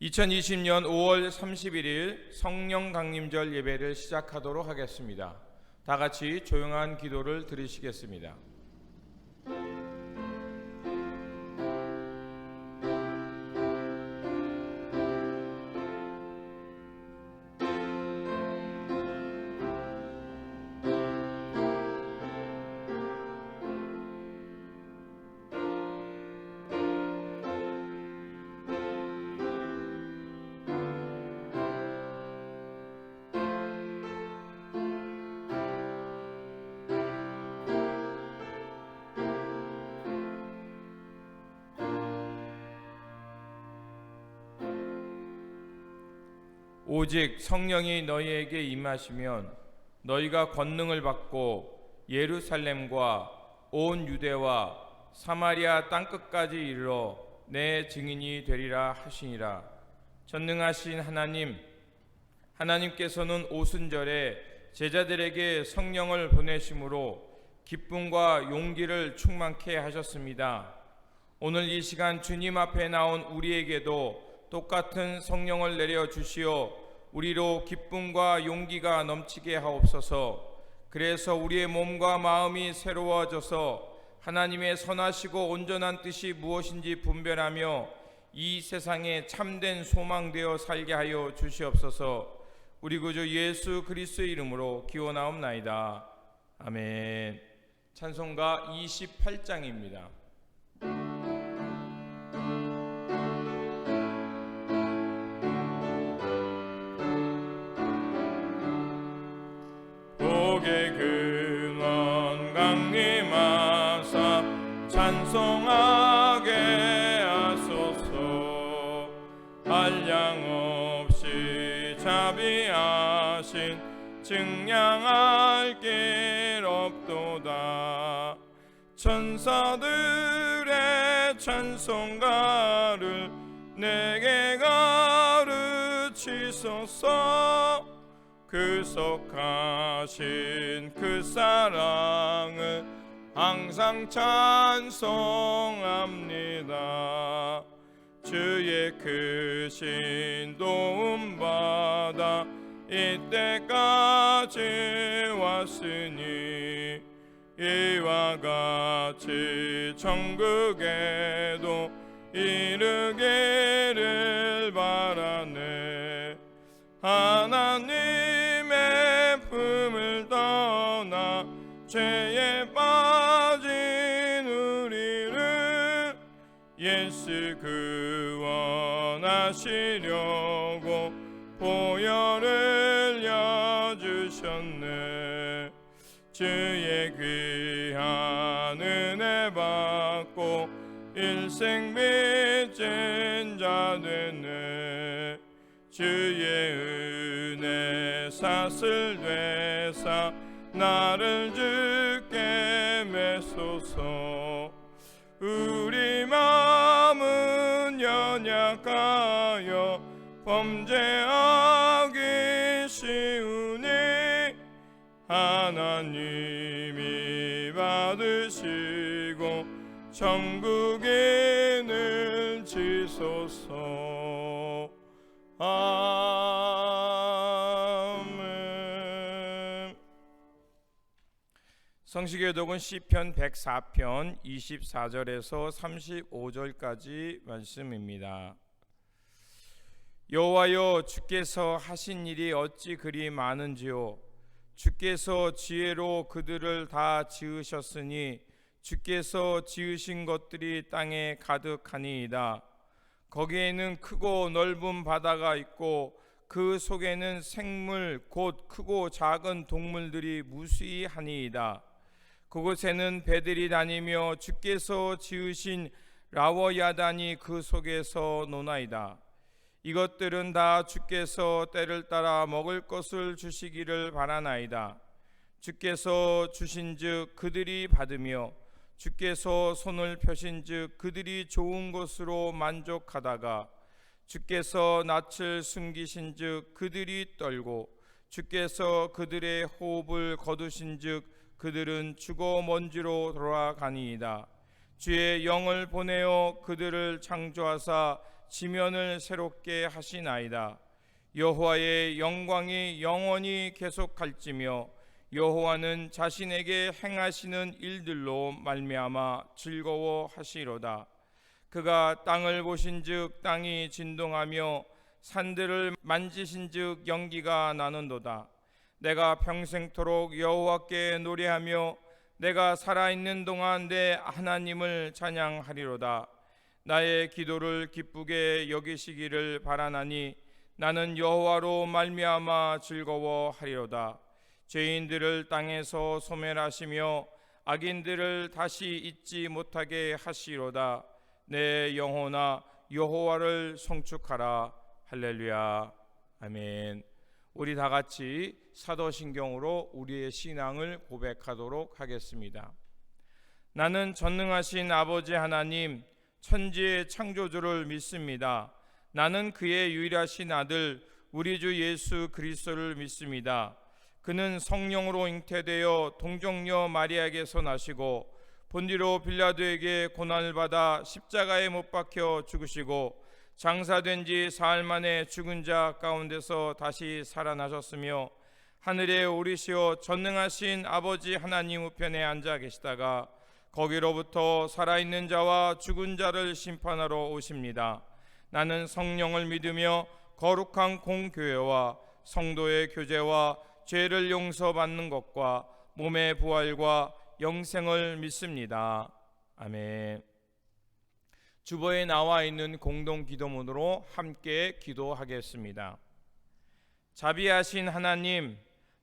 2020년 5월 31일 성령 강림절 예배를 시작하도록 하겠습니다. 다 같이 조용한 기도를 드리시겠습니다. 오직 성령이 너희에게 임하시면 너희가 권능을 받고 예루살렘과 온 유대와 사마리아 땅끝까지 이르러 내 증인이 되리라 하시니라. 전능하신 하나님께서는 오순절에 제자들에게 성령을 보내심으로 기쁨과 용기를 충만케 하셨습니다. 오늘 이 시간 주님 앞에 나온 우리에게도 똑같은 성령을 내려 주시어 우리로 기쁨과 용기가 넘치게 하옵소서. 그래서 우리의 몸과 마음이 새로워져서 하나님의 선하시고 온전한 뜻이 무엇인지 분별하며 이 세상에 참된 소망되어 살게 하여 주시옵소서. 우리 구주 예수 그리스도의 이름으로 기원하옵나이다. 아멘. 찬송가 28장입니다. 찬송하게 하소서. 한량없이 자비하신 증량할 길 없도다. 천사들의 찬송가를 내게 가르치소서. 그 속하신 그 사랑을 항상 찬송합니다. 주의 크신 도움받아 이때까지 왔으니 이와 같이 천국에도 이르기를 바라네. 하나님의 품을 떠나 죄에 빠진 우리를 예수 구원하시려고 보혈을 여주셨네. 주의 귀한 은혜 받고 일생 빚진 자 되네. 주의 은혜 사슬 되사 나를 주께 메소서. 우리 마음은 연약하여 범죄하기 쉬우니 하나님이 받으시고 천국에 넣으시소서. 성시교독은 시편 104편 24절에서 35절까지 말씀입니다. 여호와여, 주께서 하신 일이 어찌 그리 많은지요. 주께서 지혜로 그들을 다 지으셨으니 주께서 지으신 것들이 땅에 가득하니이다. 거기에는 크고 넓은 바다가 있고 그 속에는 생물 곧 크고 작은 동물들이 무수히 하니이다. 그곳에는 배들이 다니며 주께서 지으신 라워야단이 그 속에서 노나이다. 이것들은 다 주께서 때를 따라 먹을 것을 주시기를 바라나이다. 주께서 주신즉 그들이 받으며 주께서 손을 펴신즉 그들이 좋은 것으로 만족하다가 주께서 낯을 숨기신즉 그들이 떨고 주께서 그들의 호흡을 거두신즉 그들은 죽어 먼지로 돌아가니이다. 주의 영을 보내어 그들을 창조하사 지면을 새롭게 하시나이다. 여호와의 영광이 영원히 계속할지며 여호와는 자신에게 행하시는 일들로 말미암아 즐거워하시리로다. 그가 땅을 보신즉 땅이 진동하며 산들을 만지신즉 연기가 나는도다. 내가 평생토록 여호와께 노래하며 내가 살아있는 동안 내 하나님을 찬양하리로다. 나의 기도를 기쁘게 여기시기를 바라나니 나는 여호와로 말미암아 즐거워하리로다. 죄인들을 땅에서 소멸하시며 악인들을 다시 잊지 못하게 하시리로다. 내 영혼아 여호와를 송축하라. 할렐루야. 아멘. 우리 다 같이 사도신경으로 우리의 신앙을 고백하도록 하겠습니다. 나는 전능하신 아버지 하나님 천지의 창조주를 믿습니다. 나는 그의 유일하신 아들 우리 주 예수 그리스도를 믿습니다. 그는 성령으로 잉태되어 동정녀 마리아에게서 나시고 본디로 빌라도에게 고난을 받아 십자가에 못 박혀 죽으시고 장사된 지 사흘 만에 죽은 자 가운데서 다시 살아나셨으며 하늘에 오르시어 전능하신 아버지 하나님 우편에 앉아 계시다가 거기로부터 살아있는 자와 죽은 자를 심판하러 오십니다. 나는 성령을 믿으며 거룩한 공교회와 성도의 교제와 죄를 용서받는 것과 몸의 부활과 영생을 믿습니다. 아멘. 주보에 나와 있는 공동 기도문으로 함께 기도하겠습니다. 자비하신 하나님,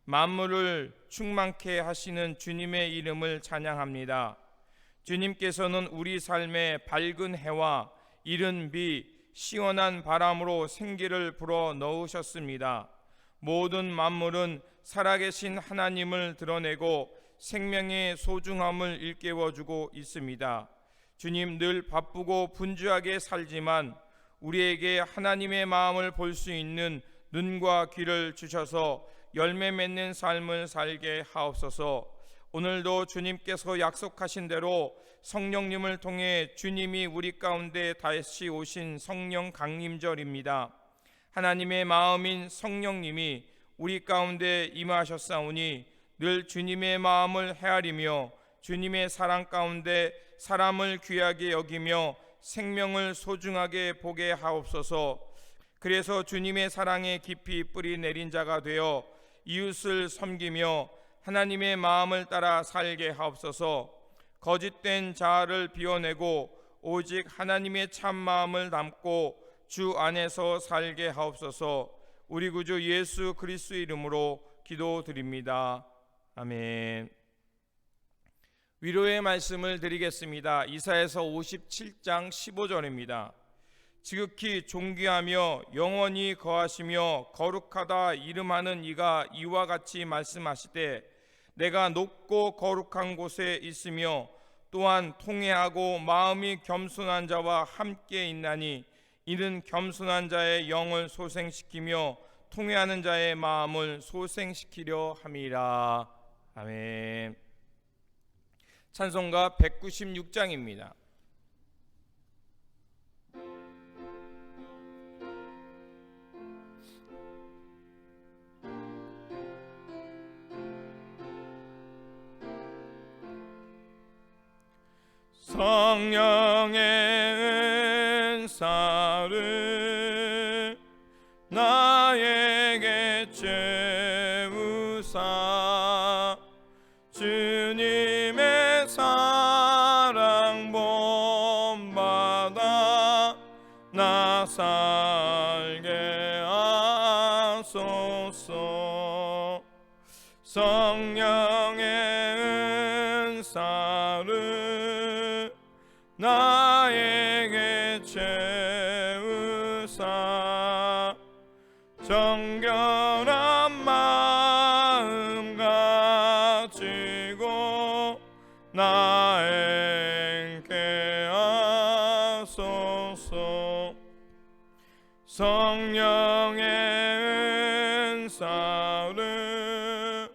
만물을 충만케 하시는 주님의 이름을 찬양합니다. 주님께서는 우리 삶에 밝은 해와 이른 비, 시원한 바람으로 생기를 불어 넣으셨습니다. 모든 만물은 살아계신 하나님을 드러내고 생명의 소중함을 일깨워주고 있습니다. 주님, 늘 바쁘고 분주하게 살지만 우리에게 하나님의 마음을 볼 수 있는 눈과 귀를 주셔서 열매 맺는 삶을 살게 하옵소서. 오늘도 주님께서 약속하신 대로 성령님을 통해 주님이 우리 가운데 다시 오신 성령 강림절입니다. 하나님의 마음인 성령님이 우리 가운데 임하셨사오니 늘 주님의 마음을 헤아리며 주님의 사랑 가운데 사람을 귀하게 여기며 생명을 소중하게 보게 하옵소서. 그래서 주님의 사랑에 깊이 뿌리 내린 자가 되어 이웃을 섬기며 하나님의 마음을 따라 살게 하옵소서. 거짓된 자아를 비워내고 오직 하나님의 참 마음을 담고 주 안에서 살게 하옵소서. 우리 구주 예수 그리스도 이름으로 기도드립니다. 아멘. 위로의 말씀을 드리겠습니다. 이사야서 57장 15절입니다. 지극히 존귀하며 영원히 거하시며 거룩하다 이름하는 이가 이와 같이 말씀하시되 내가 높고 거룩한 곳에 있으며 또한 통회하고 마음이 겸손한 자와 함께 있나니 이는 겸손한 자의 영을 소생시키며 통회하는 자의 마음을 소생시키려 함이라. 아멘. 찬송가 196장입니다. 성령의 은사를 나에게 채우사 주님의 사랑 본받아 나 살게 하소서. 성령의 은사를 나에게 채우사 정결한 마음 가지고 나 행케 하소서. 성령의 은사를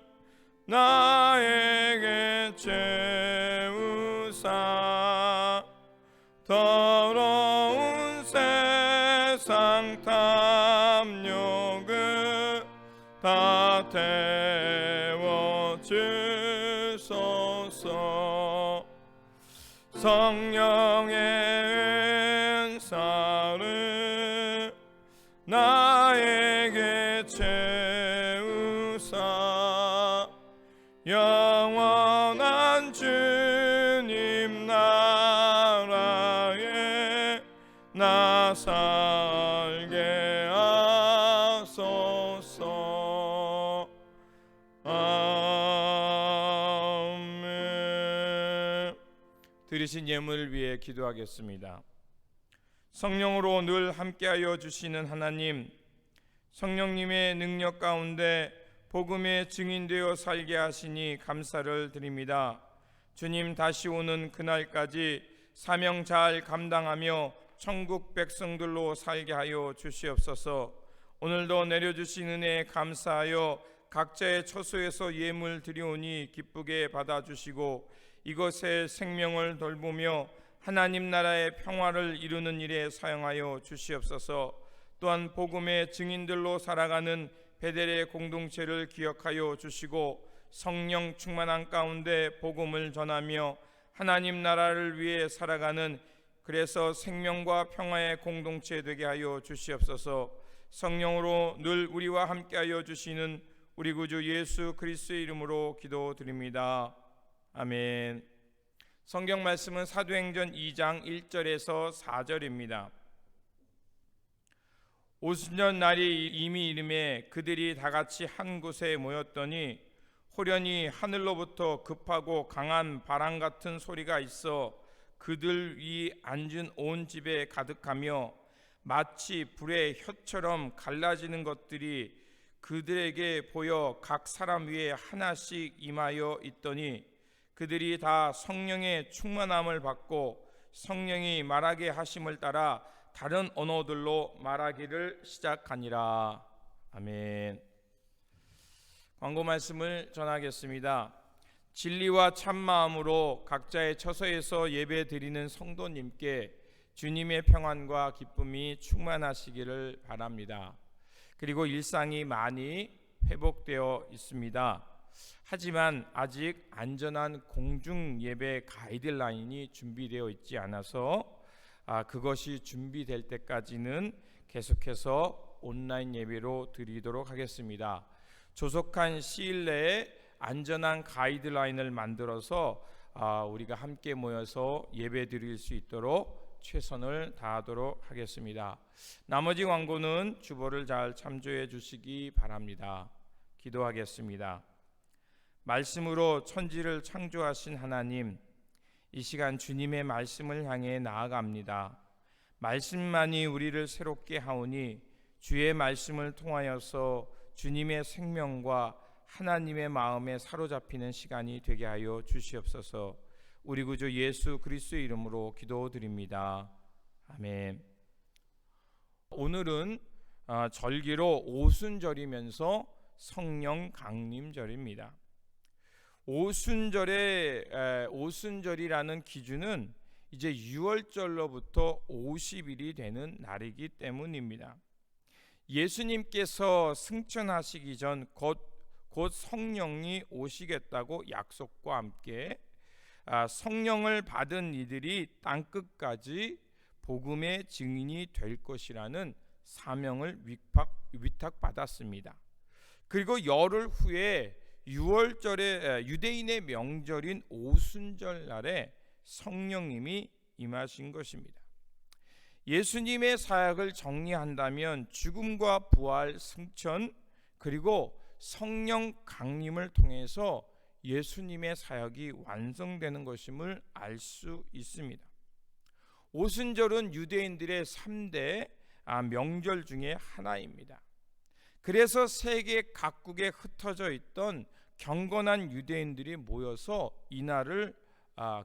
나에게 채우사 더러운 새 압력을 다 태워주소서. 성령의 은사를 나에게 채우사 영원한 주님 나라에 나 살게 하소서. 아멘. 드리신 예물을 위해 기도하겠습니다. 성령으로 늘 함께하여 주시는 하나님, 성령님의 능력 가운데 복음의 증인되어 살게 하시니 감사를 드립니다. 주님 다시 오는 그날까지 사명 잘 감당하며 천국 백성들로 살게 하여 주시옵소서. 오늘도 내려주신 은혜에 감사하여 각자의 처소에서 예물 드리오니 기쁘게 받아주시고 이것의 생명을 돌보며 하나님 나라의 평화를 이루는 일에 사용하여 주시옵소서. 또한 복음의 증인들로 살아가는 베델의 공동체를 기억하여 주시고 성령 충만한 가운데 복음을 전하며 하나님 나라를 위해 살아가는 그래서 생명과 평화의 공동체 되게 하여 주시옵소서. 성령으로 늘 우리와 함께하여 주시는 우리 구주 예수 그리스도의 이름으로 기도드립니다. 아멘. 성경 말씀은 사도행전 2장 1절에서 4절입니다. 오순절 날이 이미 이름에 그들이 다 같이 한 곳에 모였더니 호련히 하늘로부터 급하고 강한 바람 같은 소리가 있어 그들 위 앉은 온 집에 가득하며 마치 불의 혀처럼 갈라지는 것들이 그들에게 보여 각 사람 위에 하나씩 임하여 있더니 그들이 다 성령의 충만함을 받고 성령이 말하게 하심을 따라 다른 언어들로 말하기를 시작하니라. 아멘. 광고 말씀을 전하겠습니다. 진리와 참마음으로 각자의 처소에서 예배 드리는 성도님께 주님의 평안과 기쁨이 충만하시기를 바랍니다. 그리고 일상이 많이 회복되어 있습니다. 하지만 아직 안전한 공중 예배 가이드라인이 준비되어 있지 않아서 그것이 준비될 때까지는 계속해서 온라인 예배로 드리도록 하겠습니다. 조속한 시일 내에 안전한 가이드라인을 만들어서 우리가 함께 모여서 예배 드릴 수 있도록 최선을 다하도록 하겠습니다. 나머지 광고는 주보를 잘 참조해 주시기 바랍니다. 기도하겠습니다. 말씀으로 천지를 창조하신 하나님, 이 시간 주님의 말씀을 향해 나아갑니다. 말씀만이 우리를 새롭게 하오니 주의 말씀을 통하여서 주님의 생명과 하나님의 마음에 사로잡히는 시간이 되게 하여 주시옵소서. 우리 구주 예수 그리스도의 이름으로 기도드립니다. 아멘. 오늘은 절기로 오순절이면서 성령 강림절입니다. 오순절이라는 기준은 이제 6월절로부터 50일이 되는 날이기 때문입니다. 예수님께서 승천하시기 전 곧 성령이 오시겠다고 약속과 함께 성령을 받은 이들이 땅끝까지 복음의 증인이 될 것이라는 사명을 위탁받았습니다. 그리고 열흘 후에 6월절에 유대인의 명절인 오순절 날에 성령님이 임하신 것입니다. 예수님의 사역을 정리한다면 죽음과 부활, 승천 그리고 성령 강림을 통해서 예수님의 사역이 완성되는 것임을 알 수 있습니다. 오순절은 유대인들의 3대 명절 중에 하나입니다. 그래서 세계 각국에 흩어져 있던 경건한 유대인들이 모여서 이날을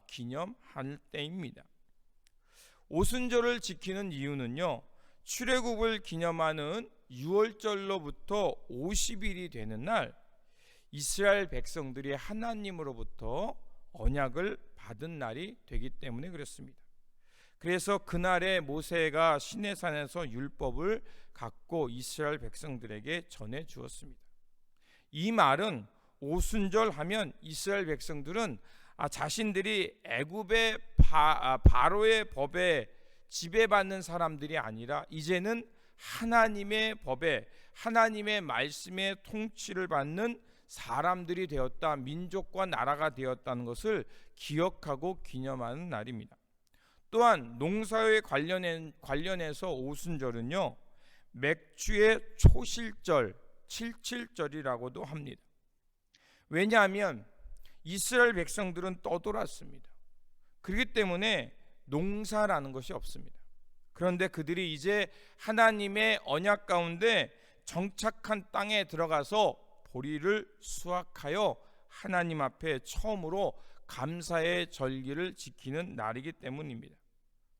기념할 때입니다. 오순절을 지키는 이유는요, 출애굽을 기념하는 6월절로부터 50일이 되는 날 이스라엘 백성들이 하나님으로부터 언약을 받은 날이 되기 때문에 그렇습니다. 그래서 그날에 모세가 시내산에서 율법을 갖고 이스라엘 백성들에게 전해 주었습니다. 이 말은 오순절하면 이스라엘 백성들은 자신들이 애굽의 바로의 법에 지배받는 사람들이 아니라 이제는 하나님의 법에, 하나님의 말씀의 통치를 받는 사람들이 되었다, 민족과 나라가 되었다는 것을 기억하고 기념하는 날입니다. 또한 농사에 관련해서 오순절은요, 맥주의 초실절, 칠칠절이라고도 합니다. 왜냐하면 이스라엘 백성들은 떠돌았습니다. 그렇기 때문에 농사라는 것이 없습니다. 그런데 그들이 이제 하나님의 언약 가운데 정착한 땅에 들어가서 보리를 수확하여 하나님 앞에 처음으로 감사의 절기를 지키는 날이기 때문입니다.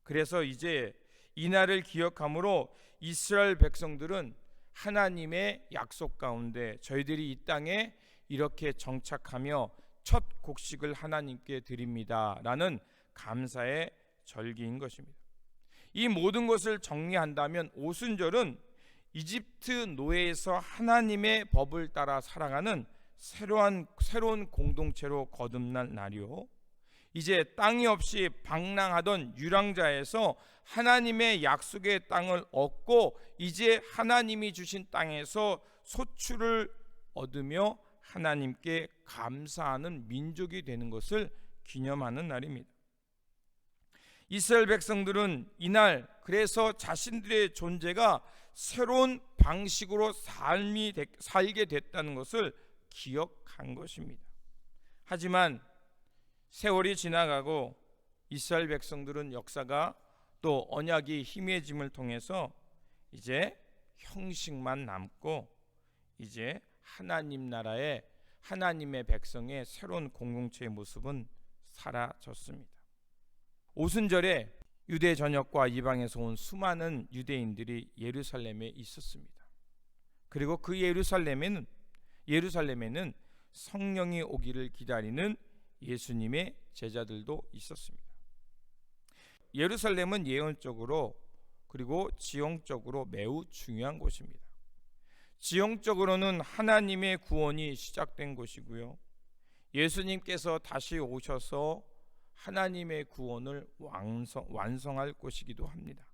그래서 이제 이 날을 기억함으로 이스라엘 백성들은 하나님의 약속 가운데 저희들이 이 땅에 이렇게 정착하며 첫 곡식을 하나님께 드립니다 라는 감사의 절기인 것입니다. 이 모든 것을 정리한다면 오순절은 이집트 노예에서 하나님의 법을 따라 살아가는 새로운 공동체로 거듭난 날이요, 이제 땅이 없이 방랑하던 유랑자에서 하나님의 약속의 땅을 얻고 이제 하나님이 주신 땅에서 소출을 얻으며 하나님께 감사하는 민족이 되는 것을 기념하는 날입니다. 이스라엘 백성들은 이날 그래서 자신들의 존재가 새로운 방식으로 살게 됐다는 것을 기억한 것입니다. 하지만 세월이 지나가고 이스라엘 백성들은 역사가 또 언약이 희미해짐을 통해서 이제 형식만 남고 이제 하나님 나라의 하나님의 백성의 새로운 공동체의 모습은 사라졌습니다. 오순절에 유대 전역과 이방에서 온 수많은 유대인들이 예루살렘에 있었습니다. 그리고 그 예루살렘에는 성령이 오기를 기다리는 예수님의 제자들도 있었습니다. 예루살렘은 예언적으로 그리고 지형적으로 매우 중요한 곳입니다. 지형적으로는 하나님의 구원이 시작된 곳이고요, 예수님께서 다시 오셔서 하나님의 구원을 완성할 곳이기도 합니다.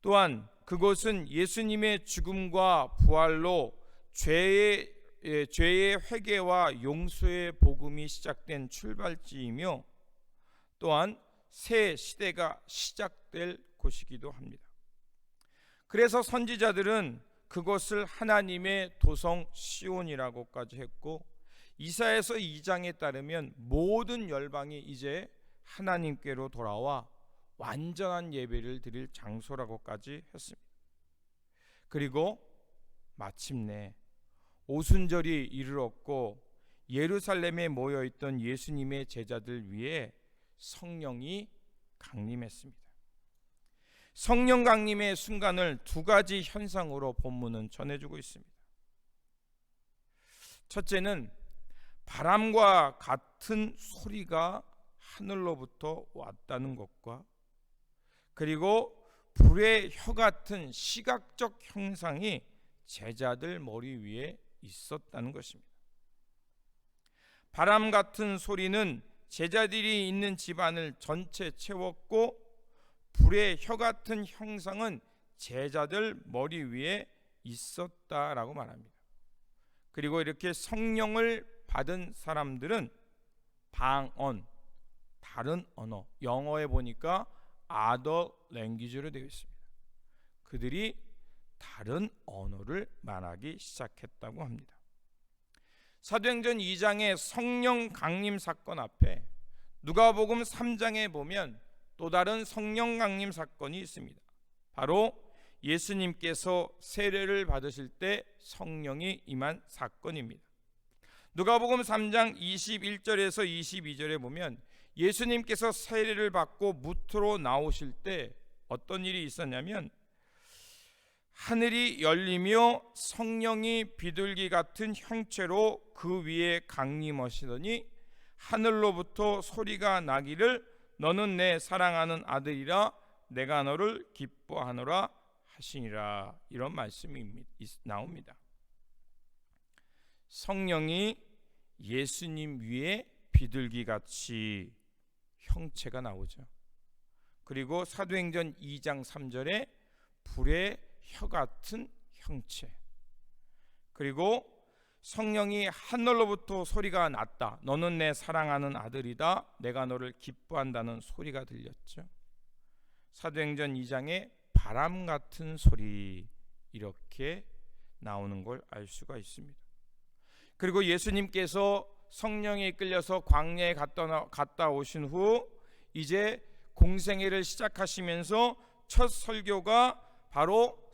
또한 그곳은 예수님의 죽음과 부활로 죄의 회개와 용서의 복음이 시작된 출발지이며 또한 새 시대가 시작될 곳이기도 합니다. 그래서 선지자들은 그것을 하나님의 도성 시온이라고까지 했고, 이사야서 2장에 따르면 모든 열방이 이제 하나님께로 돌아와 완전한 예배를 드릴 장소라고까지 했습니다. 그리고 마침내 오순절이 이르렀고 예루살렘에 모여있던 예수님의 제자들 위에 성령이 강림했습니다. 성령 강림의 순간을 두 가지 현상으로 본문은 전해주고 있습니다. 첫째는 바람과 같은 소리가 하늘로부터 왔다는 것과, 그리고 불의 혀 같은 시각적 형상이 제자들 머리 위에 있었다는 것입니다. 바람 같은 소리는 제자들이 있는 집안을 전체 채웠고, 불의 혀 같은 형상은 제자들 머리 위에 있었다라고 말합니다. 그리고 이렇게 성령을 받은 사람들은 방언, 다른 언어, 영어에 보니까 other language로 되어 있습니다. 그들이 다른 언어를 말하기 시작했다고 합니다. 사도행전 2장의 성령 강림 사건 앞에 누가복음 3장에 보면 또 다른 성령 강림 사건이 있습니다. 바로 예수님께서 세례를 받으실 때 성령이 임한 사건입니다. 누가복음 3장 21절에서 22절에 보면 예수님께서 세례를 받고 무트로 나오실 때 어떤 일이 있었냐면, 하늘이 열리며 성령이 비둘기 같은 형체로 그 위에 강림하시더니 하늘로부터 소리가 나기를 너는 내 사랑하는 아들이라 내가 너를 기뻐하노라 하시니라. 이런 말씀이 나옵니다. 성령이 예수님 위에 비둘기같이 형체가 나오죠. 그리고 사도행전 2장 3절에 불의 혀 같은 형체, 그리고 성령이 하늘로부터 소리가 났다. 너는 내 사랑하는 아들이다. 내가 너를 기뻐한다는 소리가 들렸죠. 사도행전 2장에 바람 같은 소리, 이렇게 나오는 걸 알 수가 있습니다. 그리고 예수님께서 성령에 이끌려서 광야에 갔다 오신 후 이제 공생애를 시작하시면서 첫 설교가 바로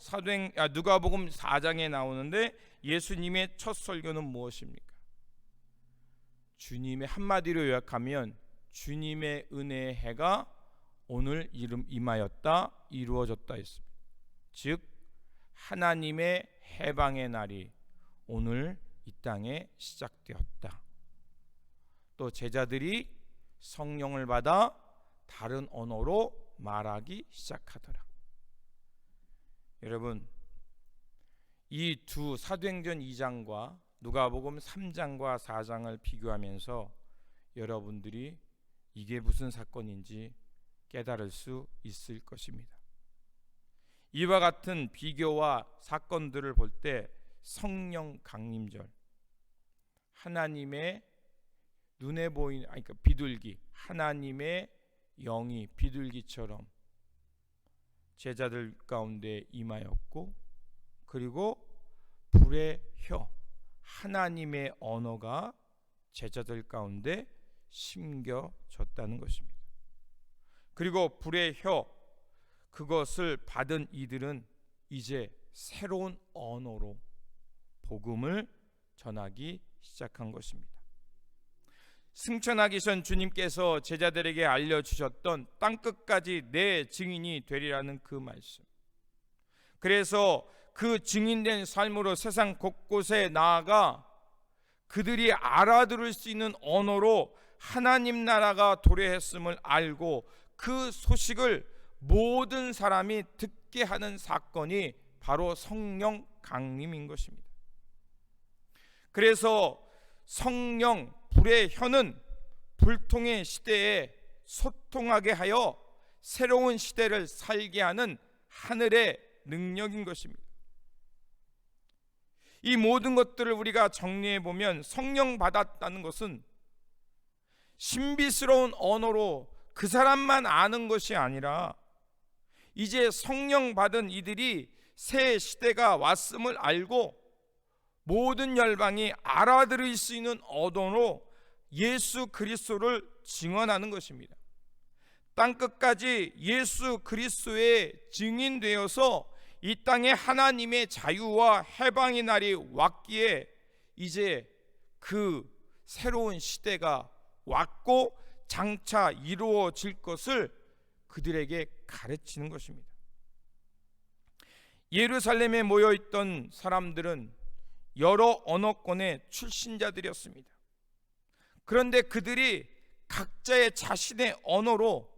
누가복음 4장에 나오는데, 예수님의 첫 설교는 무엇입니까? 주님의 한마디로 요약하면 주님의 은혜의 해가 오늘 임하였다, 이루어졌다 했습니다. 즉 하나님의 해방의 날이 오늘 이 땅에 시작되었다. 또 제자들이 성령을 받아 다른 언어로 말하기 시작하더라. 여러분, 이 두 사도행전 2장과 누가복음 3장과 4장을 비교하면서 여러분들이 이게 무슨 사건인지 깨달을 수 있을 것입니다. 이와 같은 비교와 사건들을 볼 때 성령 강림절, 하나님의 눈에 보이는 그러니까 비둘기, 하나님의 영이 비둘기처럼 제자들 가운데 임하였고, 그리고 불의 혀, 하나님의 언어가 제자들 가운데 심겨졌다는 것입니다. 그리고 불의 혀, 그것을 받은 이들은 이제 새로운 언어로 복음을 전하기 시작한 것입니다. 승천하기 전 주님께서 제자들에게 알려주셨던 땅끝까지 내 증인이 되리라는 그 말씀, 그래서 그 증인된 삶으로 세상 곳곳에 나아가 그들이 알아들을 수 있는 언어로 하나님 나라가 도래했음을 알고 그 소식을 모든 사람이 듣게 하는 사건이 바로 성령 강림인 것입니다. 그래서 성령 불의 혀는 불통의 시대에 소통하게 하여 새로운 시대를 살게 하는 하늘의 능력인 것입니다. 이 모든 것들을 우리가 정리해 보면 성령 받았다는 것은 신비스러운 언어로 그 사람만 아는 것이 아니라 이제 성령 받은 이들이 새 시대가 왔음을 알고 모든 열방이 알아들을 수 있는 언어로 예수 그리스도를 증언하는 것입니다. 땅끝까지 예수 그리스도의 증인되어서 이 땅에 하나님의 자유와 해방의 날이 왔기에 이제 그 새로운 시대가 왔고 장차 이루어질 것을 그들에게 가르치는 것입니다. 예루살렘에 모여있던 사람들은 여러 언어권의 출신자들이었습니다. 그런데 그들이 각자의 자신의 언어로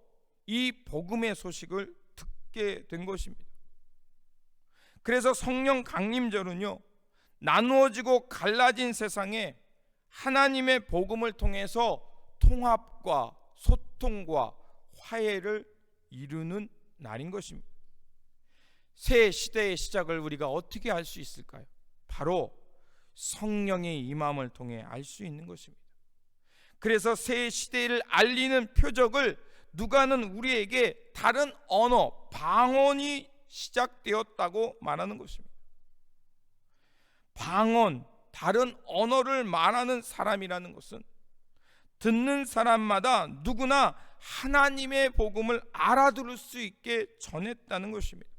이 복음의 소식을 듣게 된 것입니다. 그래서 성령 강림절은요, 나누어지고 갈라진 세상에 하나님의 복음을 통해서 통합과 소통과 화해를 이루는 날인 것입니다. 새 시대의 시작을 우리가 어떻게 알 수 있을까요? 바로 성령의 임함을 통해 알 수 있는 것입니다. 그래서 새 시대를 알리는 표적을 누가는 우리에게 다른 언어, 방언이 시작되었다고 말하는 것입니다. 방언, 다른 언어를 말하는 사람이라는 것은 듣는 사람마다 누구나 하나님의 복음을 알아들을 수 있게 전했다는 것입니다.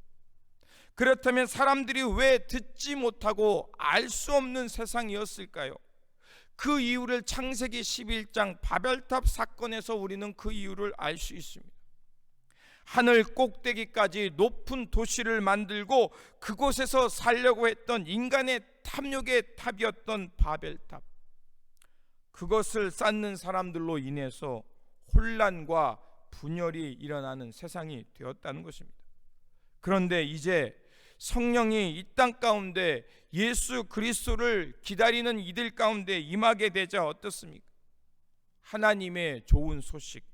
그렇다면 사람들이 왜 듣지 못하고 알 수 없는 세상이었을까요? 그 이유를 창세기 11장 바벨탑 사건에서 우리는 그 이유를 알 수 있습니다. 하늘 꼭대기까지 높은 도시를 만들고 그곳에서 살려고 했던 인간의 탐욕의 탑이었던 바벨탑, 그것을 쌓는 사람들로 인해서 혼란과 분열이 일어나는 세상이 되었다는 것입니다. 그런데 이제 성령이 이 땅 가운데 예수 그리스도를 기다리는 이들 가운데 임하게 되자 어떻습니까? 하나님의 좋은 소식,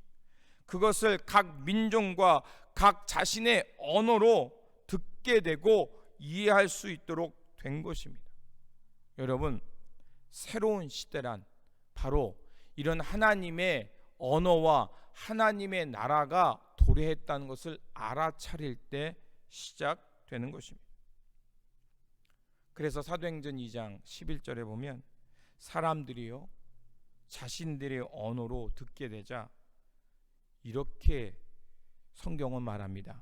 그것을 각 민족과 각 자신의 언어로 듣게 되고 이해할 수 있도록 된 것입니다. 여러분, 새로운 시대란 바로 이런 하나님의 언어와 하나님의 나라가 도래했다는 것을 알아차릴 때 시작되는 것입니다. 그래서 사도행전 2장 11절에 보면 사람들이요 자신들의 언어로 듣게 되자 이렇게 성경은 말합니다.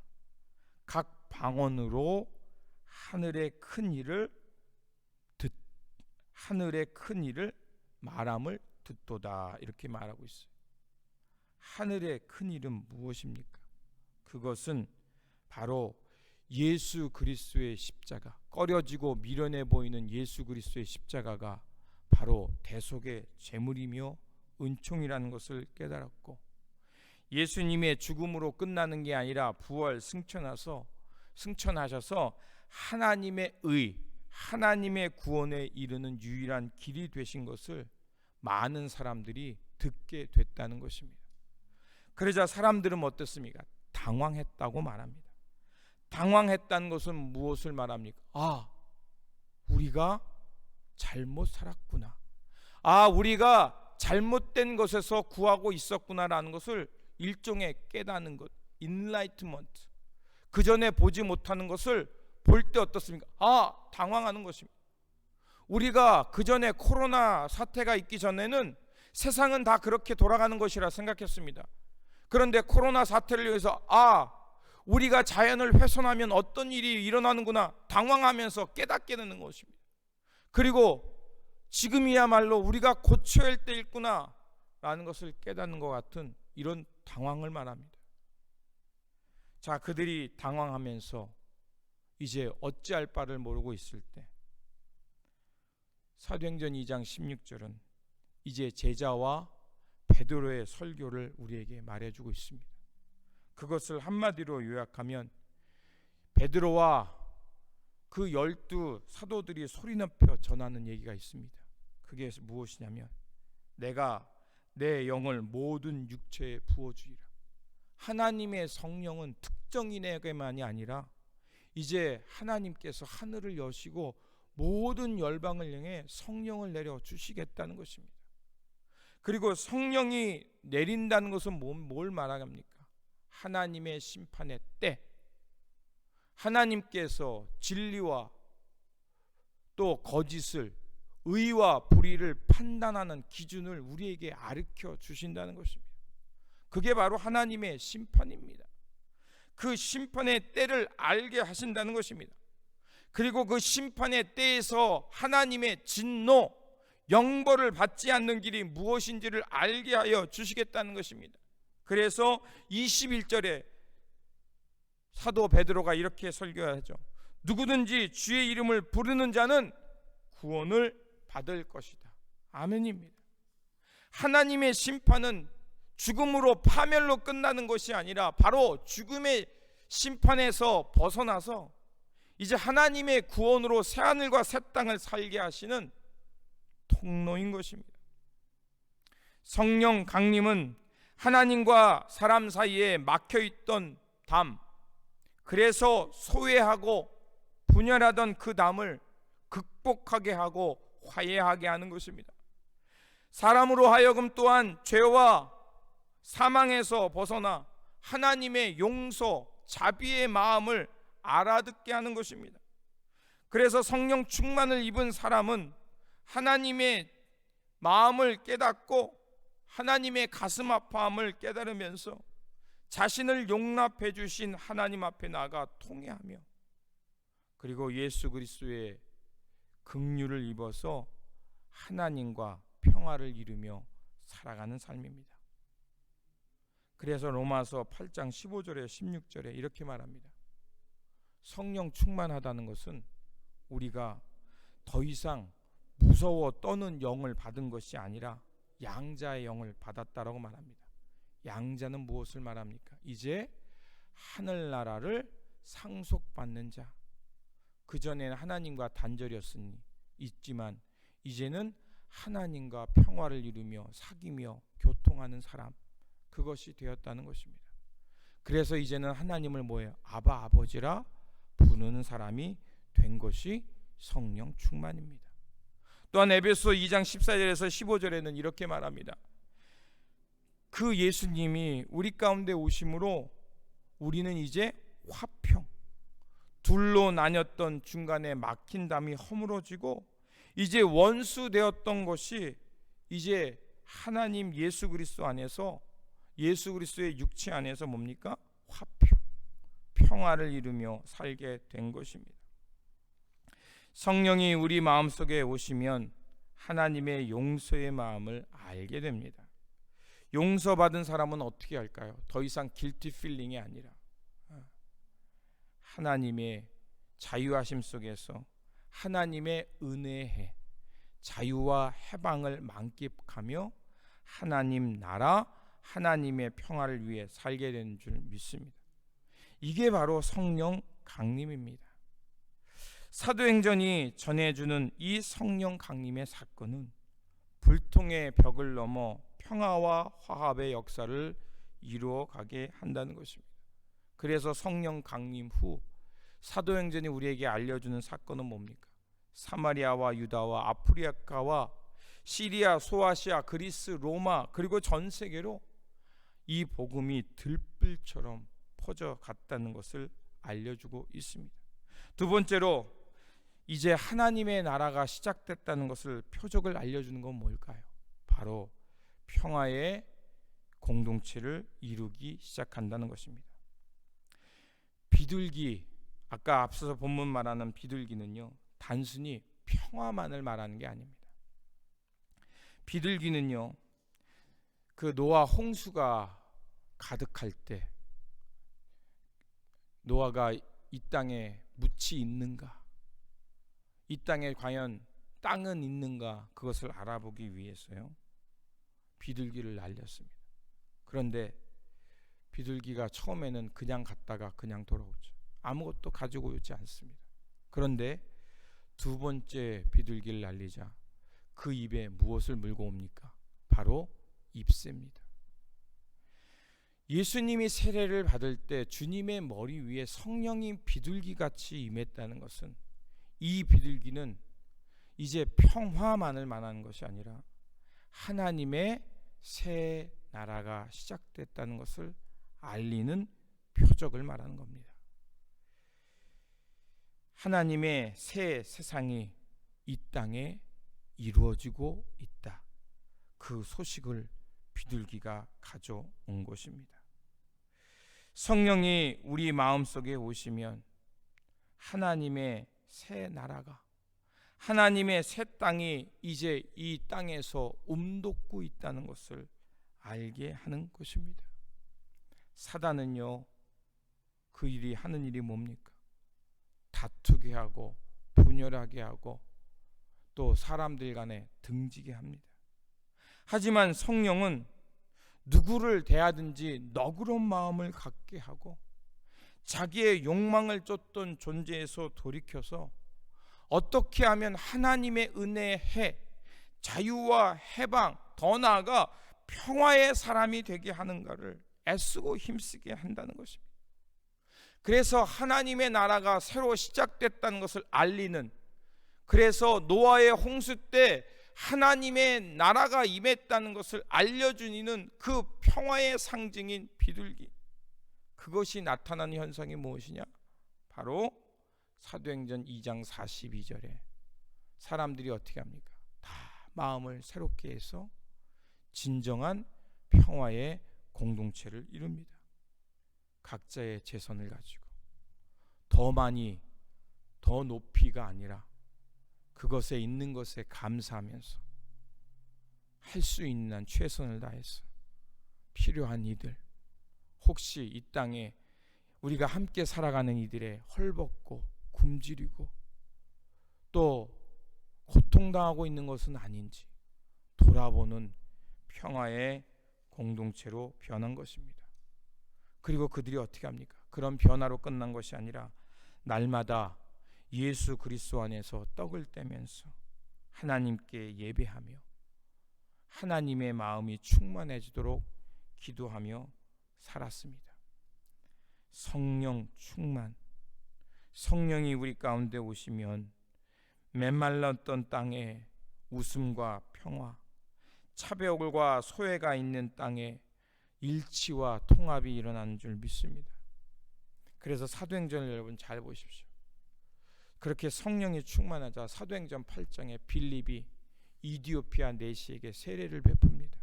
각 방언으로 하늘의 큰 일을 말함을 듣도다, 이렇게 말하고 있어요. 하늘의 큰 일은 무엇입니까? 그것은 바로 예수 그리스도의 십자가, 꺼려지고 미련해 보이는 예수 그리스도의 십자가가 바로 대속의 제물이며 은총이라는 것을 깨달았고, 예수님의 죽음으로 끝나는 게 아니라 부활 승천하셔서 하나님의 의, 하나님의 구원에 이르는 유일한 길이 되신 것을 많은 사람들이 듣게 됐다는 것입니다. 그러자 사람들은 어떻습니까? 당황했다고 말합니다. 당황했다는 것은 무엇을 말합니까? 우리가 잘못 살았구나, 우리가 잘못된 것에서 구하고 있었구나라는 것을 일종의 깨닫는 것, 인라이트먼트, 그 전에 보지 못하는 것을 볼 때 어떻습니까? 당황하는 것입니다. 우리가 그 전에 코로나 사태가 있기 전에는 세상은 다 그렇게 돌아가는 것이라 생각했습니다. 그런데 코로나 사태를 위해서 우리가 자연을 훼손하면 어떤 일이 일어나는구나 당황하면서 깨닫게 되는 것입니다. 그리고 지금이야말로 우리가 고쳐야 할 때일구나 라는 것을 깨닫는 것 같은 이런 당황을 말합니다. 자, 그들이 당황하면서 이제 어찌할 바를 모르고 있을 때 사도행전 2장 16절은 이제 제자와 베드로의 설교를 우리에게 말해주고 있습니다. 그것을 한마디로 요약하면 베드로와 그 12 사도들이 소리 높여 전하는 얘기가 있습니다. 그게 무엇이냐면 내가 내 영을 모든 육체에 부어주리라. 하나님의 성령은 특정인에게만이 아니라 이제 하나님께서 하늘을 여시고 모든 열방을 향해 성령을 내려 주시겠다는 것입니다. 그리고 성령이 내린다는 것은 뭘 말합니까? 하나님의 심판의 때, 하나님께서 진리와 또 거짓을, 의와 불의를 판단하는 기준을 우리에게 가르쳐 주신다는 것입니다. 그게 바로 하나님의 심판입니다. 그 심판의 때를 알게 하신다는 것입니다. 그리고 그 심판의 때에서 하나님의 진노, 영벌을 받지 않는 길이 무엇인지를 알게 하여 주시겠다는 것입니다. 그래서 21절에 사도 베드로가 이렇게 설교하죠. 누구든지 주의 이름을 부르는 자는 구원을 받을 것이다. 아멘입니다. 하나님의 심판은 죽음으로 파멸로 끝나는 것이 아니라 바로 죽음의 심판에서 벗어나서 이제 하나님의 구원으로 새하늘과 새 땅을 살게 하시는 통로인 것입니다. 성령 강림은 하나님과 사람 사이에 막혀있던 담, 그래서 소외하고 분열하던 그 담을 극복하게 하고 화해하게 하는 것입니다. 사람으로 하여금 또한 죄와 사망에서 벗어나 하나님의 용서, 자비의 마음을 알아듣게 하는 것입니다. 그래서 성령 충만을 입은 사람은 하나님의 마음을 깨닫고 하나님의 가슴 아파함을 깨달으면서 자신을 용납해 주신 하나님 앞에 나가 통회하며 그리고 예수 그리스도의 긍휼을 입어서 하나님과 평화를 이루며 살아가는 삶입니다. 그래서 로마서 8장 15절에 16절에 이렇게 말합니다. 성령 충만하다는 것은 우리가 더 이상 무서워 떠는 영을 받은 것이 아니라 양자의 영을 받았다라고 말합니다. 양자는 무엇을 말합니까? 이제 하늘나라를 상속받는 자. 그전에는 하나님과 단절이었으니 있지만 이제는 하나님과 평화를 이루며 사귀며 교통하는 사람, 그것이 되었다는 것입니다. 그래서 이제는 하나님을 뭐예요? 아바 아버지라 부르는 사람이 된 것이 성령 충만입니다. 또한 에베소 2장 14절에서 15절에는 이렇게 말합니다. 그 예수님이 우리 가운데 오심으로 우리는 이제 화평, 둘로 나뉘었던 중간에 막힌 담이 허물어지고 이제 원수 되었던 것이 이제 하나님 예수 그리스도 안에서, 예수 그리스도의 육체 안에서 뭡니까? 화평, 평화를 이루며 살게 된 것입니다. 성령이 우리 마음속에 오시면 하나님의 용서의 마음을 알게 됩니다. 용서받은 사람은 어떻게 할까요? 더 이상 길티 필링이 아니라 하나님의 자유하심 속에서 하나님의 은혜에 자유와 해방을 만끽하며 하나님 나라, 하나님의 평화를 위해 살게 되는 줄 믿습니다. 이게 바로 성령 강림입니다. 사도행전이 전해주는 이 성령 강림의 사건은 불통의 벽을 넘어 평화와 화합의 역사를 이루어가게 한다는 것입니다. 그래서 성령 강림 후 사도행전이 우리에게 알려주는 사건은 뭡니까? 사마리아와 유다와 아프리카와 시리아, 소아시아, 그리스, 로마, 그리고 전 세계로 이 복음이 들불처럼 퍼져갔다는 것을 알려주고 있습니다. 두 번째로 이제 하나님의 나라가 시작됐다는 것을, 표적을 알려주는 건 뭘까요? 바로 평화의 공동체를 이루기 시작한다는 것입니다. 비둘기, 아까 앞서서 본문 말하는 비둘기는요, 단순히 평화만을 말하는 게 아닙니다. 비둘기는요, 그 노아 홍수가 가득할 때 노아가 이 땅에 묻이 있는가, 이 땅에 과연 땅은 있는가, 그것을 알아보기 위해서요 비둘기를 날렸습니다. 그런데 비둘기가 처음에는 그냥 갔다가 그냥 돌아오죠. 아무것도 가지고 오지 않습니다. 그런데 두 번째 비둘기를 날리자 그 입에 무엇을 물고 옵니까? 바로 잎새입니다. 예수님이 세례를 받을 때 주님의 머리 위에 성령이 비둘기같이 임했다는 것은, 이 비둘기는 이제 평화만을 말하는 것이 아니라 하나님의 새 나라가 시작됐다는 것을 알리는 표적을 말하는 겁니다. 하나님의 새 세상이 이 땅에 이루어지고 있다, 그 소식을 비둘기가 가져온 것입니다. 성령이 우리 마음속에 오시면 하나님의 새 나라가, 하나님의 새 땅이 이제 이 땅에서 움돋고 있다는 것을 알게 하는 것입니다. 사단은요, 그 일이 하는 일이 뭡니까? 다투게 하고 분열하게 하고 또 사람들 간에 등지게 합니다. 하지만 성령은 누구를 대하든지 너그러운 마음을 갖게 하고 자기의 욕망을 쫓던 존재에서 돌이켜서 어떻게 하면 하나님의 은혜에 자유와 해방, 더 나아가 평화의 사람이 되게 하는가를 애쓰고 힘쓰게 한다는 것입니다. 그래서 하나님의 나라가 새로 시작됐다는 것을 알리는, 그래서 노아의 홍수 때 하나님의 나라가 임했다는 것을 알려주는 그 평화의 상징인 비둘기, 그것이 나타나는 현상이 무엇이냐? 바로 사도행전 2장 42절에 사람들이 어떻게 합니까? 다 마음을 새롭게 해서 진정한 평화의 공동체를 이룹니다. 각자의 재선을 가지고 더 많이, 더 높이가 아니라 그것에 있는 것에 감사하면서 할 수 있는 한 최선을 다해서 필요한 이들, 혹시 이 땅에 우리가 함께 살아가는 이들의 헐벗고 굶주리고 또 고통당하고 있는 것은 아닌지 돌아보는 평화의 공동체로 변한 것입니다. 그리고 그들이 어떻게 합니까? 그런 변화로 끝난 것이 아니라 날마다 예수 그리스도 안에서 떡을 떼면서 하나님께 예배하며 하나님의 마음이 충만해지도록 기도하며 살았습니다. 성령 충만, 성령이 우리 가운데 오시면 메말랐던 땅에 웃음과 평화, 차별과 소외가 있는 땅에 일치와 통합이 일어나는 줄 믿습니다. 그래서 사도행전을 여러분 잘 보십시오. 그렇게 성령이 충만하자 사도행전 8장에 빌립이 이디오피아 내시에게 세례를 베풉니다.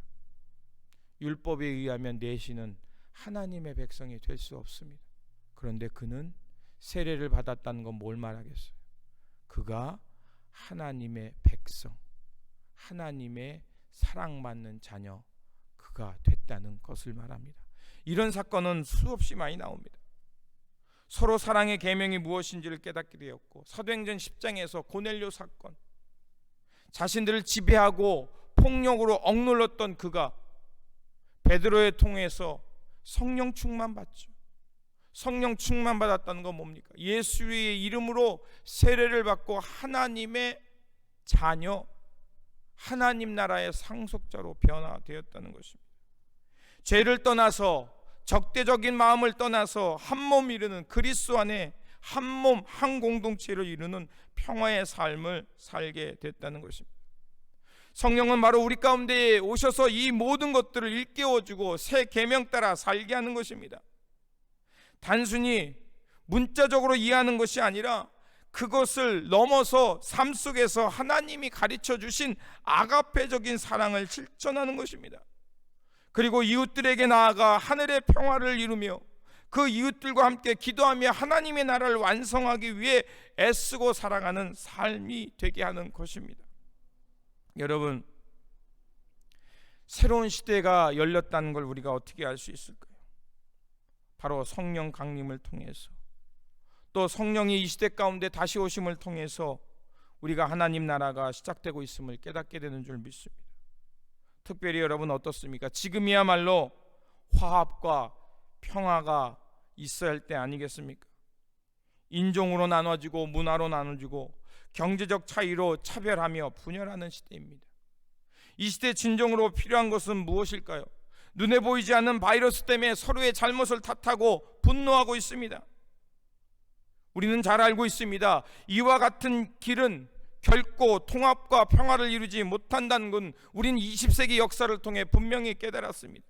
율법에 의하면 내시는 하나님의 백성이 될 수 없습니다. 그런데 그는 세례를 받았다는 건 뭘 말하겠어요? 그가 하나님의 백성, 하나님의 사랑받는 자녀, 그가 됐다는 것을 말합니다. 이런 사건은 수없이 많이 나옵니다. 서로 사랑의 계명이 무엇인지를 깨닫게 되었고, 사도행전 10장에서 고넬료 사건, 자신들을 지배하고 폭력으로 억눌렀던 그가 베드로에 통해서 성령 충만 받죠. 성령 충만 받았다는 건 뭡니까? 예수의 이름으로 세례를 받고 하나님의 자녀, 하나님 나라의 상속자로 변화되었다는 것입니다. 죄를 떠나서, 적대적인 마음을 떠나서 한 몸 이루는, 그리스도 안에 한 몸 한 공동체를 이루는 평화의 삶을 살게 됐다는 것입니다. 성령은 바로 우리 가운데 오셔서 이 모든 것들을 일깨워주고 새 계명 따라 살게 하는 것입니다. 단순히 문자적으로 이해하는 것이 아니라 그것을 넘어서 삶 속에서 하나님이 가르쳐 주신 아가페적인 사랑을 실천하는 것입니다. 그리고 이웃들에게 나아가 하늘의 평화를 이루며 그 이웃들과 함께 기도하며 하나님의 나라를 완성하기 위해 애쓰고 살아가는 삶이 되게 하는 것입니다. 여러분, 새로운 시대가 열렸다는 걸 우리가 어떻게 알 수 있을까요? 바로 성령 강림을 통해서, 또 성령이 이 시대 가운데 다시 오심을 통해서 우리가 하나님 나라가 시작되고 있음을 깨닫게 되는 줄 믿습니다. 특별히 여러분 어떻습니까? 지금이야말로 화합과 평화가 있어야 할 때 아니겠습니까? 인종으로 나눠지고 문화로 나눠지고 경제적 차이로 차별하며 분열하는 시대입니다. 이 시대 진정으로 필요한 것은 무엇일까요? 눈에 보이지 않는 바이러스 때문에 서로의 잘못을 탓하고 분노하고 있습니다. 우리는 잘 알고 있습니다. 이와 같은 길은 결코 통합과 평화를 이루지 못한다는 건 우리는 20세기 역사를 통해 분명히 깨달았습니다.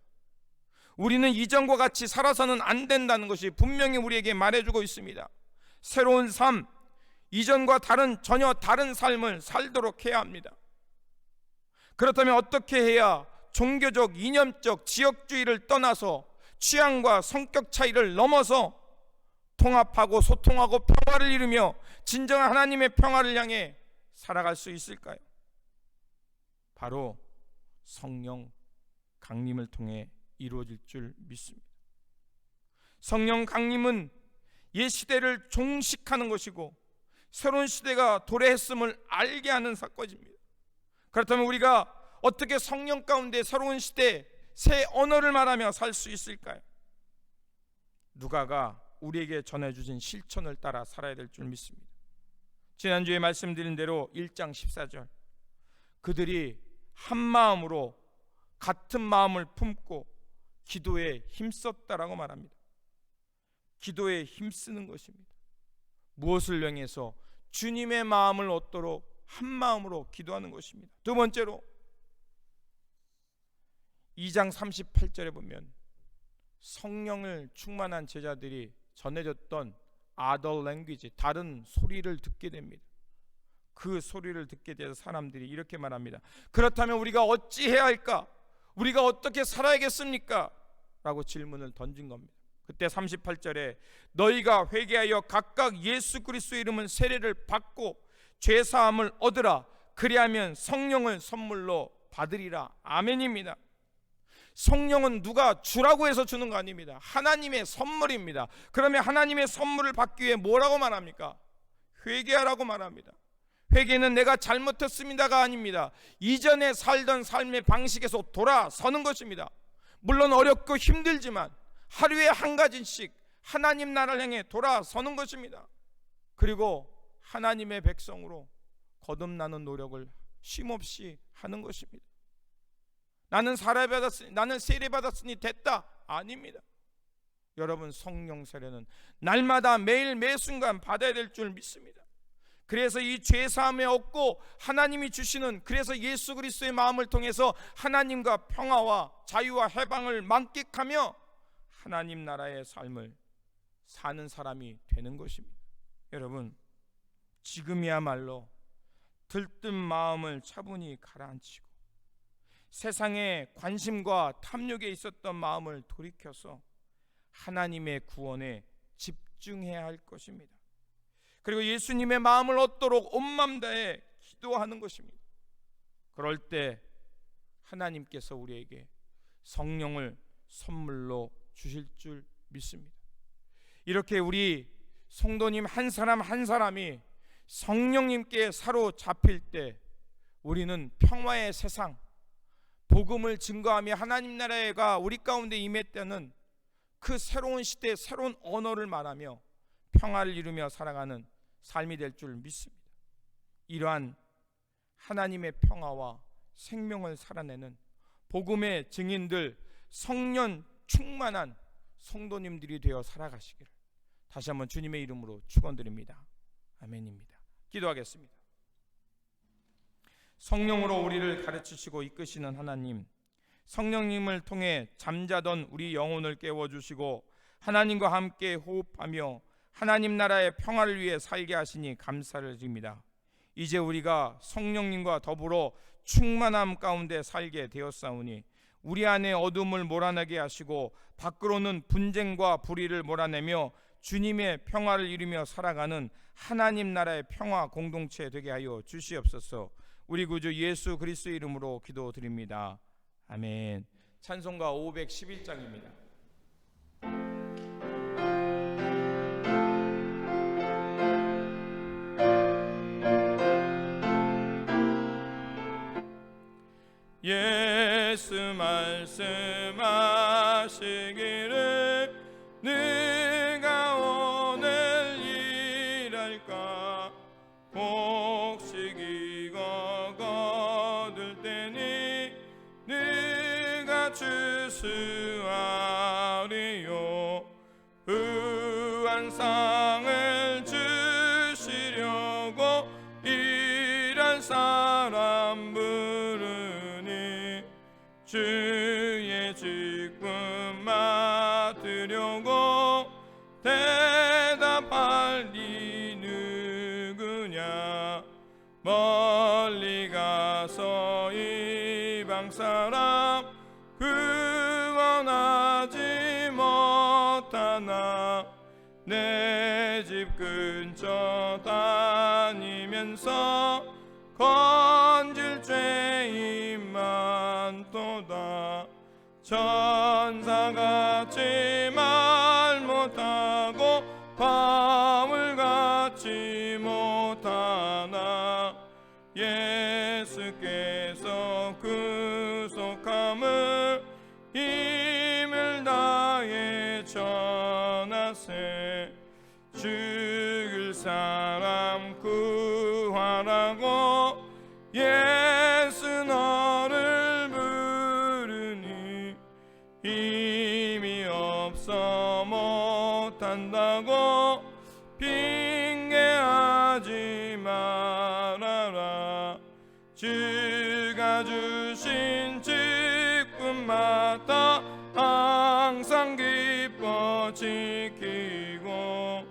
우리는 이전과 같이 살아서는 안 된다는 것이 분명히 우리에게 말해주고 있습니다. 새로운 삶, 이전과 전혀 다른 삶을 살도록 해야 합니다. 그렇다면 어떻게 해야 종교적, 이념적, 지역주의를 떠나서 취향과 성격 차이를 넘어서 통합하고 소통하고 평화를 이루며 진정한 하나님의 평화를 향해 살아갈 수 있을까요? 바로 성령 강림을 통해 이루어질 줄 믿습니다. 성령 강림은 옛 시대를 종식하는 것이고 새로운 시대가 도래했음을 알게 하는 사건입니다. 그렇다면 우리가 어떻게 성령 가운데 새로운 시대, 새 언어를 말하며 살 수 있을까요? 누가가 우리에게 전해주신 실천을 따라 살아야 될 줄 믿습니다. 지난주에 말씀드린 대로 1장 14절, 그들이 한 마음으로 같은 마음을 품고 기도에 힘썼다라고 말합니다. 기도에 힘쓰는 것입니다. 무엇을 향해서? 주님의 마음을 얻도록 한 마음으로 기도하는 것입니다. 두 번째로 2장 38절에 보면 성령을 충만한 제자들이 전해졌던 other language, 다른 소리를 듣게 됩니다. 그 소리를 듣게 돼서 사람들이 이렇게 말합니다. 그렇다면 우리가 어찌 해야 할까? 우리가 어떻게 살아야겠습니까? 라고 질문을 던진 겁니다. 그때 38절에 너희가 회개하여 각각 예수 그리스도의 이름은 세례를 받고 죄사함을 얻으라. 그리하면 성령을 선물로 받으리라. 아멘입니다. 성령은 누가 주라고 해서 주는 거 아닙니다. 하나님의 선물입니다. 그러면 하나님의 선물을 받기 위해 뭐라고 말합니까? 회개하라고 말합니다. 회개는 내가 잘못했습니다가 아닙니다. 이전에 살던 삶의 방식에서 돌아서는 것입니다. 물론 어렵고 힘들지만 하루에 한 가지씩 하나님 나라를 향해 돌아서는 것입니다. 그리고 하나님의 백성으로 거듭나는 노력을 쉼없이 하는 것입니다. 나는 세례 받았으니 됐다. 아닙니다. 여러분, 성령 세례는 날마다 매일 매순간 받아야 될 줄 믿습니다. 그래서 이 죄사함에 얻고 하나님이 주시는, 그래서 예수 그리스도의 마음을 통해서 하나님과 평화와 자유와 해방을 만끽하며 하나님 나라의 삶을 사는 사람이 되는 것입니다. 여러분, 지금이야말로 들뜬 마음을 차분히 가라앉히고 세상의 관심과 탐욕에 있었던 마음을 돌이켜서 하나님의 구원에 집중해야 할 것입니다. 그리고 예수님의 마음을 얻도록 온 마음 다해 기도하는 것입니다. 그럴 때 하나님께서 우리에게 성령을 선물로 주실 줄 믿습니다. 이렇게 우리 성도님 한 사람 한 사람이 성령님께 사로잡힐 때 우리는 평화의 세상, 복음을 증거하며 하나님 나라가 우리 가운데 임했다는 그 새로운 시대의 새로운 언어를 말하며 평화를 이루며 살아가는 삶이 될 줄 믿습니다. 이러한 하나님의 평화와 생명을 살아내는 복음의 증인들, 성령 충만한 성도님들이 되어 살아가시기를 다시 한번 주님의 이름으로 축원드립니다. 아멘입니다. 기도하겠습니다. 성령으로 우리를 가르치시고 이끄시는 하나님, 성령님을 통해 잠자던 우리 영혼을 깨워주시고 하나님과 함께 호흡하며 하나님 나라의 평화를 위해 살게 하시니 감사를 드립니다. 이제 우리가 성령님과 더불어 충만함 가운데 살게 되었사오니 우리 안에 어둠을 몰아내게 하시고 밖으로는 분쟁과 불의를 몰아내며 주님의 평화를 이루며 살아가는 하나님 나라의 평화 공동체 되게 하여 주시옵소서. 우리 구주 예수 그리스도의 이름으로 기도드립니다. 아멘. 찬송가 511장입니다. 예수 말씀하시기를 네가 오늘 일할까 곡식이고 거둘 때니 네가 주수하리요 의한상을 주시려고 일할 사람 부르니 주의 직분 맡으려고 대답할 이 누구냐 멀리 가서 이방 사람 구원하지 못하나 내 집 근처 다니면서 건질 죄인 많도다 천사같이 말 못하고 바울같이 못하나 예수께서 구속함을 힘을 다해 전하세 죽을 사람 구하라고 예수 너를 부르니 힘이 없어 못한다고 핑계하지 말아라 주가 주신 직분마다 항상 기뻐 지키고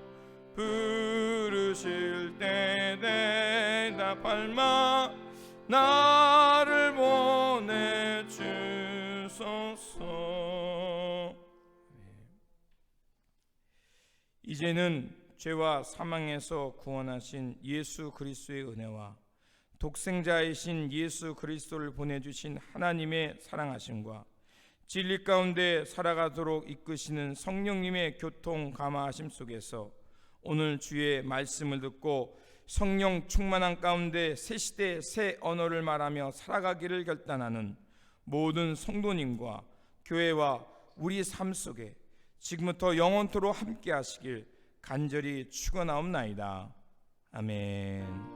부르실 때 대답할 마 나를 보내주소서. 이제는 죄와 사망에서 구원하신 예수 그리스도의 은혜와 독생자이신 예수 그리스도를 보내주신 하나님의 사랑하심과 진리 가운데 살아가도록 이끄시는 성령님의 교통 감화하심 속에서 오늘 주의 말씀을 듣고 성령 충만한 가운데 새 시대 새 언어를 말하며 살아가기를 결단하는 모든 성도님과 교회와 우리 삶 속에 지금부터 영원토록 함께 하시길 간절히 축원하옵나이다. 아멘.